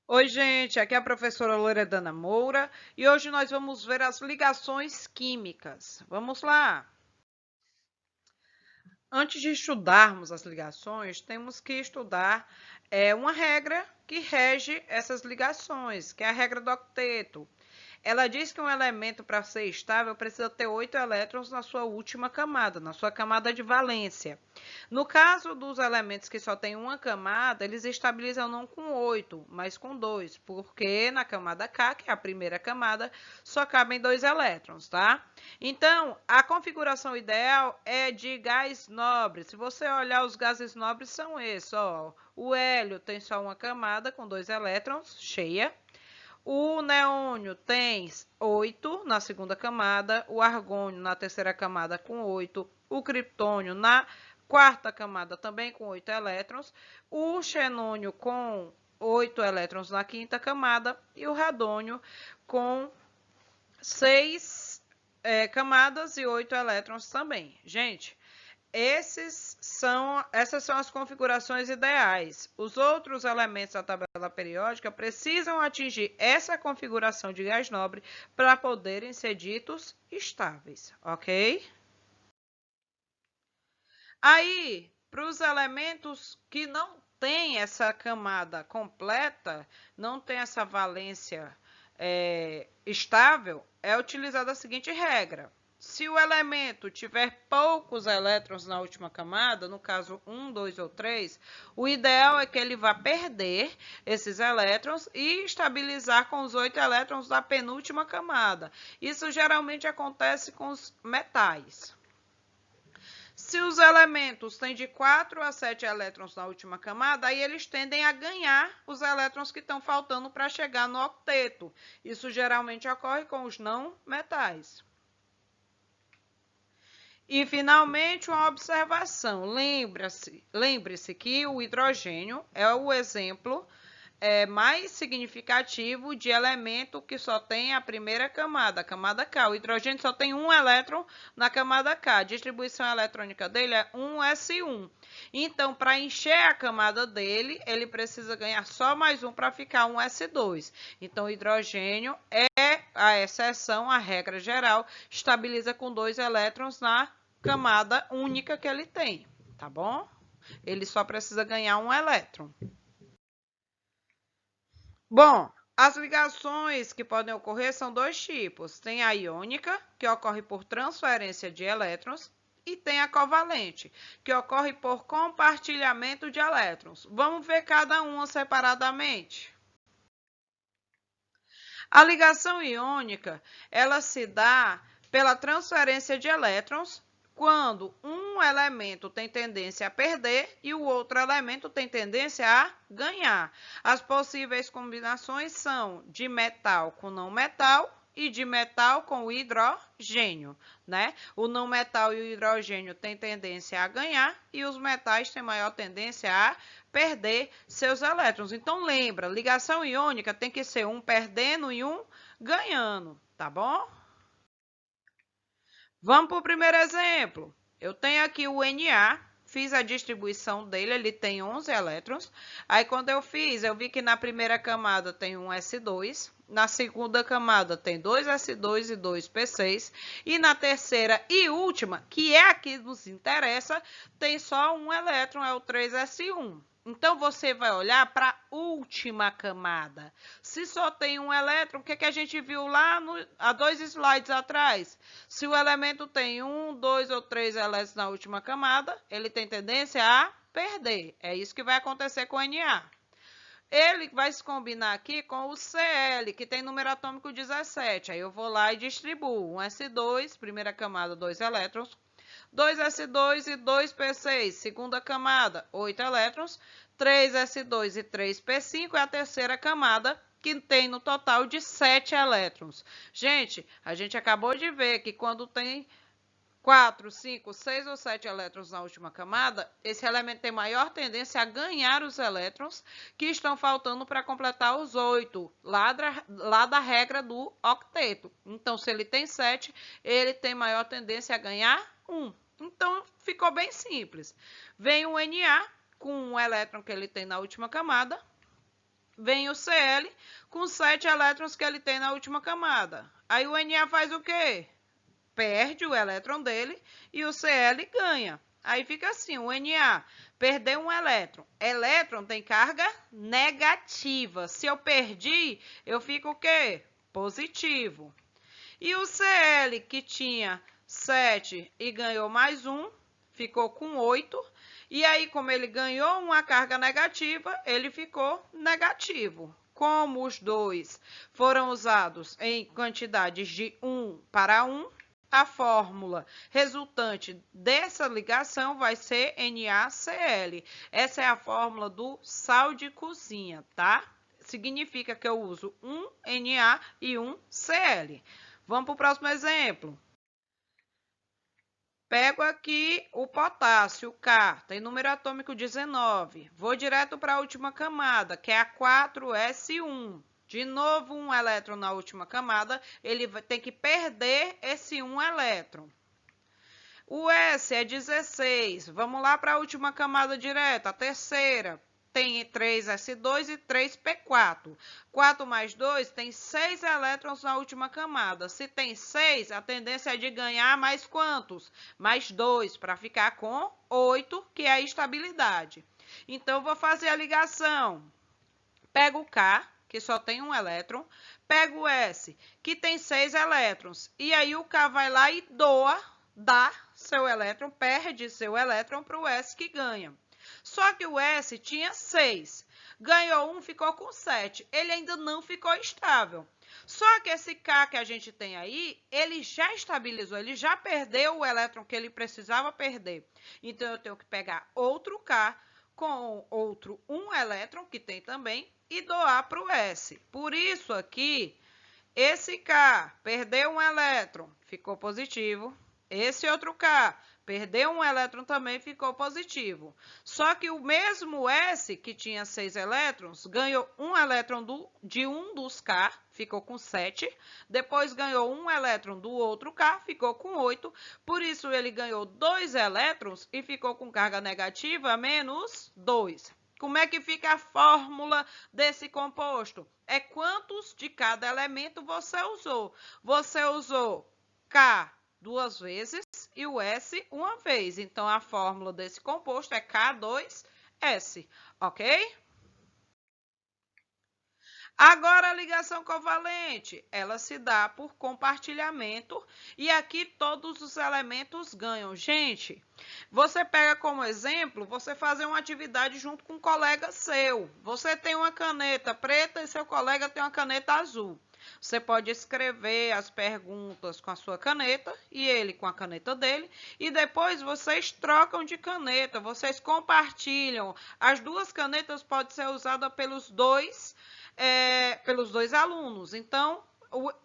Oi, gente, aqui é a professora Loredana Moura e hoje nós vamos ver as ligações químicas. Vamos lá! Antes de estudarmos as ligações, temos que estudar uma regra que rege essas ligações, que é a regra do octeto. Ela diz que um elemento, para ser estável, precisa ter 8 elétrons na sua última camada, na sua camada de valência. No caso dos elementos que só têm uma camada, eles estabilizam não com 8, mas com 2, porque na camada K, que é a primeira camada, só cabem 2 elétrons, tá? Então, a configuração ideal é de gás nobre. Se você olhar, os gases nobres são esses, ó. O hélio tem só uma camada com 2 elétrons, cheia. O neônio tem 8 na segunda camada, o argônio na terceira camada com 8, o criptônio na quarta camada também com 8 elétrons, o xenônio com 8 elétrons na quinta camada e o radônio com 6 camadas e 8 elétrons também. Gente, essas são as configurações ideais. Os outros elementos da tabela periódica precisam atingir essa configuração de gás nobre para poderem ser ditos estáveis, ok? Aí, para os elementos que não têm essa camada completa, não tem essa valência estável, é utilizada a seguinte regra. Se o elemento tiver poucos elétrons na última camada, no caso 1, 2 ou 3, o ideal é que ele vá perder esses elétrons e estabilizar com os 8 elétrons da penúltima camada. Isso geralmente acontece com os metais. Se os elementos têm de 4 a 7 elétrons na última camada, aí eles tendem a ganhar os elétrons que estão faltando para chegar no octeto. Isso geralmente ocorre com os não metais. E, finalmente, uma observação. Lembre-se que o hidrogênio é o exemplo mais significativo de elemento que só tem a primeira camada, a camada K. O hidrogênio só tem um elétron na camada K. A distribuição eletrônica dele é 1s1. Então, para encher a camada dele, ele precisa ganhar só mais um para ficar 1s2. Então, o hidrogênio é a exceção, a regra geral, estabiliza com 2 elétrons na camada única que ele tem, tá bom? Ele só precisa ganhar um elétron. Bom, as ligações que podem ocorrer são dois tipos. Tem a iônica, que ocorre por transferência de elétrons, e tem a covalente, que ocorre por compartilhamento de elétrons. Vamos ver cada uma separadamente. A ligação iônica, ela se dá pela transferência de elétrons quando um elemento tem tendência a perder e o outro elemento tem tendência a ganhar. As possíveis combinações são de metal com não metal e de metal com hidrogênio, né? O não metal e o hidrogênio têm tendência a ganhar e os metais têm maior tendência a perder seus elétrons. Então, lembra, ligação iônica tem que ser um perdendo e um ganhando, tá bom? Vamos para o primeiro exemplo. Eu tenho aqui o Na, fiz a distribuição dele, ele tem 11 elétrons. Aí, quando eu fiz, eu vi que na primeira camada tem um S2, na segunda camada tem 2 S2 e 2 P6, e na terceira e última, que é a que nos interessa, tem só um elétron, é o 3S1. Então, você vai olhar para a última camada. Se só tem um elétron, o que a gente viu lá há 2 slides atrás? Se o elemento tem 1, 2 ou 3 elétrons na última camada, ele tem tendência a perder. É isso que vai acontecer com o Na. Ele vai se combinar aqui com o Cl, que tem número atômico 17. Aí eu vou lá e distribuo. Um S2, primeira camada, 2 elétrons. 2s2 e 2p6, segunda camada, 8 elétrons. 3s2 e 3p5 é a terceira camada, que tem no total de 7 elétrons. Gente, a gente acabou de ver que quando tem 4, 5, 6 ou 7 elétrons na última camada, esse elemento tem maior tendência a ganhar os elétrons que estão faltando para completar os 8, lá da regra do octeto. Então, se ele tem 7, ele tem maior tendência a ganhar 1. Então, ficou bem simples. Vem o Na com um elétron que ele tem na última camada, vem o Cl com 7 elétrons que ele tem na última camada. Aí o Na faz o quê? Perde o elétron dele e o Cl ganha. Aí fica assim, o Na perdeu um elétron. Elétron tem carga negativa. Se eu perdi, eu fico o quê? Positivo. E o Cl, que tinha 7 e ganhou mais 1, ficou com 8. E aí, como ele ganhou uma carga negativa, ele ficou negativo. Como os dois foram usados em quantidades de 1 para 1, a fórmula resultante dessa ligação vai ser NaCl. Essa é a fórmula do sal de cozinha, tá? Significa que eu uso um Na e um Cl. Vamos para o próximo exemplo. Pego aqui o potássio, K, tem número atômico 19. Vou direto para a última camada, que é a 4S1. De novo, um elétron na última camada, ele vai ter que perder esse um elétron. O S é 16. Vamos lá para a última camada direta, a terceira. Tem 3S2 e 3P4. 4 mais 2 tem 6 elétrons na última camada. Se tem 6, a tendência é de ganhar mais quantos? Mais 2, para ficar com 8, que é a estabilidade. Então, vou fazer a ligação. Pego o K, que só tem um elétron. Pego o S, que tem 6 elétrons. E aí, o K vai lá e dá seu elétron, perde seu elétron para o S que ganha. Só que o S tinha 6. Ganhou 1, ficou com 7. Ele ainda não ficou estável. Só que esse K que a gente tem aí, ele já estabilizou, ele já perdeu o elétron que ele precisava perder. Então, eu tenho que pegar outro K com outro 1 elétron, que tem também, e doar para o S. Por isso aqui, esse K perdeu um elétron, ficou positivo. Esse outro K perdeu um elétron também, ficou positivo. Só que o mesmo S, que tinha 6 elétrons, ganhou um elétron de um dos K, ficou com 7. Depois ganhou um elétron do outro K, ficou com 8. Por isso, ele ganhou 2 elétrons e ficou com carga negativa menos 2. Como é que fica a fórmula desse composto? É quantos de cada elemento você usou. Você usou K 2 vezes e o S uma vez. Então, a fórmula desse composto é K2S, ok? Agora, a ligação covalente, ela se dá por compartilhamento e aqui todos os elementos ganham. Gente, você pega como exemplo, você fazer uma atividade junto com um colega seu. Você tem uma caneta preta e seu colega tem uma caneta azul. Você pode escrever as perguntas com a sua caneta e ele com a caneta dele. E depois vocês trocam de caneta, vocês compartilham. As duas canetas podem ser usadas pelos dois alunos. Então,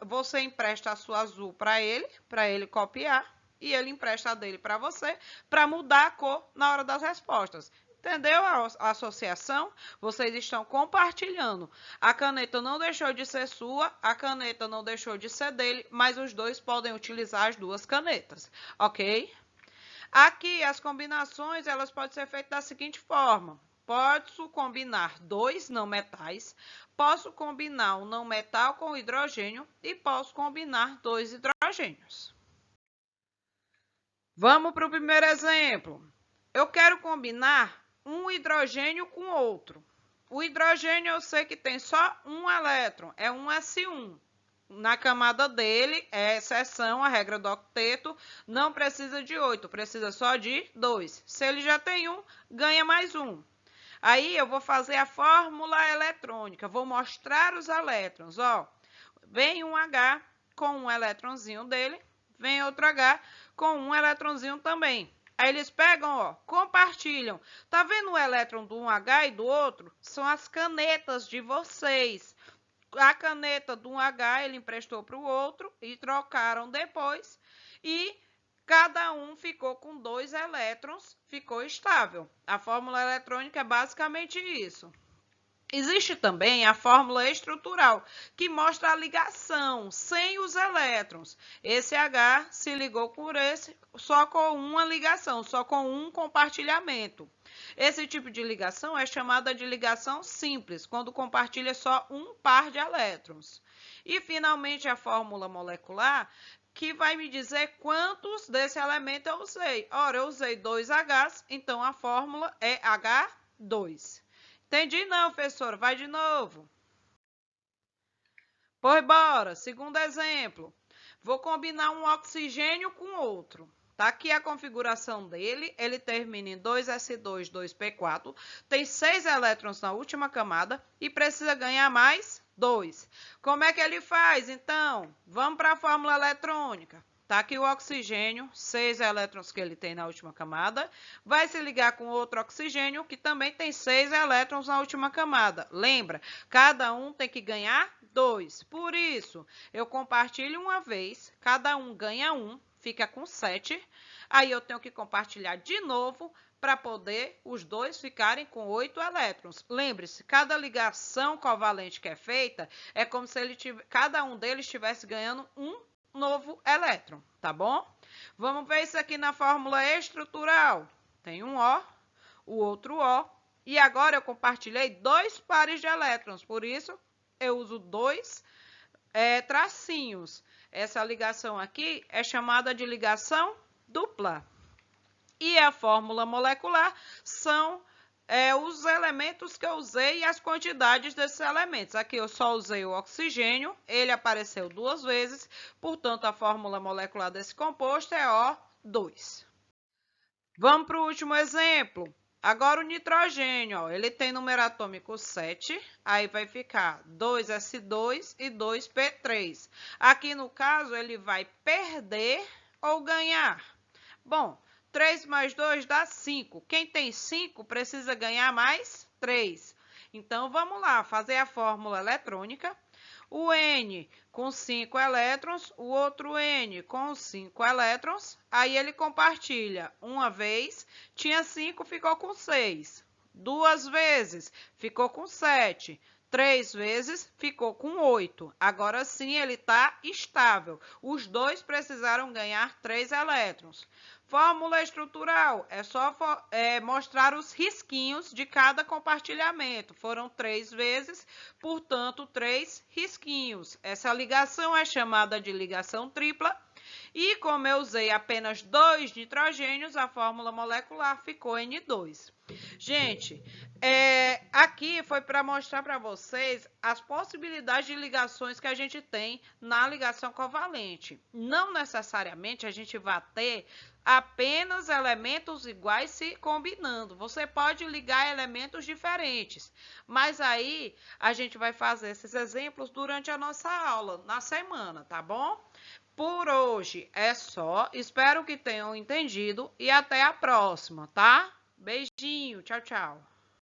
você empresta a sua azul para ele copiar. E ele empresta a dele para você, para mudar a cor na hora das respostas. Entendeu a associação? Vocês estão compartilhando. A caneta não deixou de ser sua, a caneta não deixou de ser dele, mas os dois podem utilizar as duas canetas, ok? Aqui, as combinações, elas podem ser feitas da seguinte forma. Posso combinar 2 não metais, posso combinar um não metal com hidrogênio e posso combinar 2 hidrogênios. Vamos para o primeiro exemplo. Eu quero combinar um hidrogênio com outro. O hidrogênio eu sei que tem só um elétron, é um S1. Na camada dele, é exceção, a regra do octeto, não precisa de 8, precisa só de 2. Se ele já tem 1, ganha mais 1. Aí eu vou fazer a fórmula eletrônica, vou mostrar os elétrons. Ó, vem um H com um elétronzinho dele, vem outro H com um elétronzinho também. Aí eles pegam, ó, compartilham. Tá vendo o elétron do um H e do outro? São as canetas de vocês. A caneta do um H ele emprestou para o outro e trocaram depois. E cada um ficou com 2 elétrons, ficou estável. A fórmula eletrônica é basicamente isso. Existe também a fórmula estrutural, que mostra a ligação sem os elétrons. Esse H se ligou por esse só com uma ligação, só com um compartilhamento. Esse tipo de ligação é chamada de ligação simples, quando compartilha só um par de elétrons. E, finalmente, a fórmula molecular, que vai me dizer quantos desse elemento eu usei. Ora, eu usei 2 Hs, então a fórmula é H2. Entendi não, professora? Vai de novo. Pois bora. Segundo exemplo. Vou combinar um oxigênio com outro. Tá aqui a configuração dele, ele termina em 2s2, 2p4, tem 6 elétrons na última camada e precisa ganhar mais 2. Como é que ele faz, então? Vamos para a fórmula eletrônica. Tá aqui o oxigênio, 6 elétrons que ele tem na última camada, vai se ligar com outro oxigênio que também tem 6 elétrons na última camada. Lembra, cada um tem que ganhar 2. Por isso, eu compartilho uma vez, cada um ganha 1, fica com 7. Aí eu tenho que compartilhar de novo para poder os dois ficarem com 8 elétrons. Lembre-se, cada ligação covalente que é feita é como se cada um deles estivesse ganhando um novo elétron, tá bom? Vamos ver isso aqui na fórmula estrutural. Tem um O, o outro O, e agora eu compartilhei 2 pares de elétrons, por isso eu uso 2 tracinhos. Essa ligação aqui é chamada de ligação dupla. E a fórmula molecular são os elementos que eu usei e as quantidades desses elementos. Aqui eu só usei o oxigênio, ele apareceu 2 vezes, portanto, a fórmula molecular desse composto é O2. Vamos para o último exemplo. Agora o nitrogênio, ó, ele tem número atômico 7, aí vai ficar 2s2 e 2p3. Aqui no caso ele vai perder ou ganhar? Bom, 3 mais 2 dá 5. Quem tem 5 precisa ganhar mais 3. Então vamos lá, fazer a fórmula eletrônica. O N com 5 elétrons, o outro N com 5 elétrons, aí ele compartilha uma vez, tinha 5, ficou com 6. 2 vezes, ficou com 7. 3 vezes, ficou com 8. Agora sim, ele está estável. Os dois precisaram ganhar 3 elétrons. Fórmula estrutural, é só mostrar os risquinhos de cada compartilhamento. Foram 3 vezes, portanto, 3 risquinhos. Essa ligação é chamada de ligação tripla. E como eu usei apenas 2 nitrogênios, a fórmula molecular ficou N2. Gente, aqui foi para mostrar para vocês as possibilidades de ligações que a gente tem na ligação covalente. Não necessariamente a gente vai ter apenas elementos iguais se combinando. Você pode ligar elementos diferentes, mas aí a gente vai fazer esses exemplos durante a nossa aula, na semana, tá bom? Por hoje é só. Espero que tenham entendido e até a próxima, tá? Beijinho, tchau, tchau.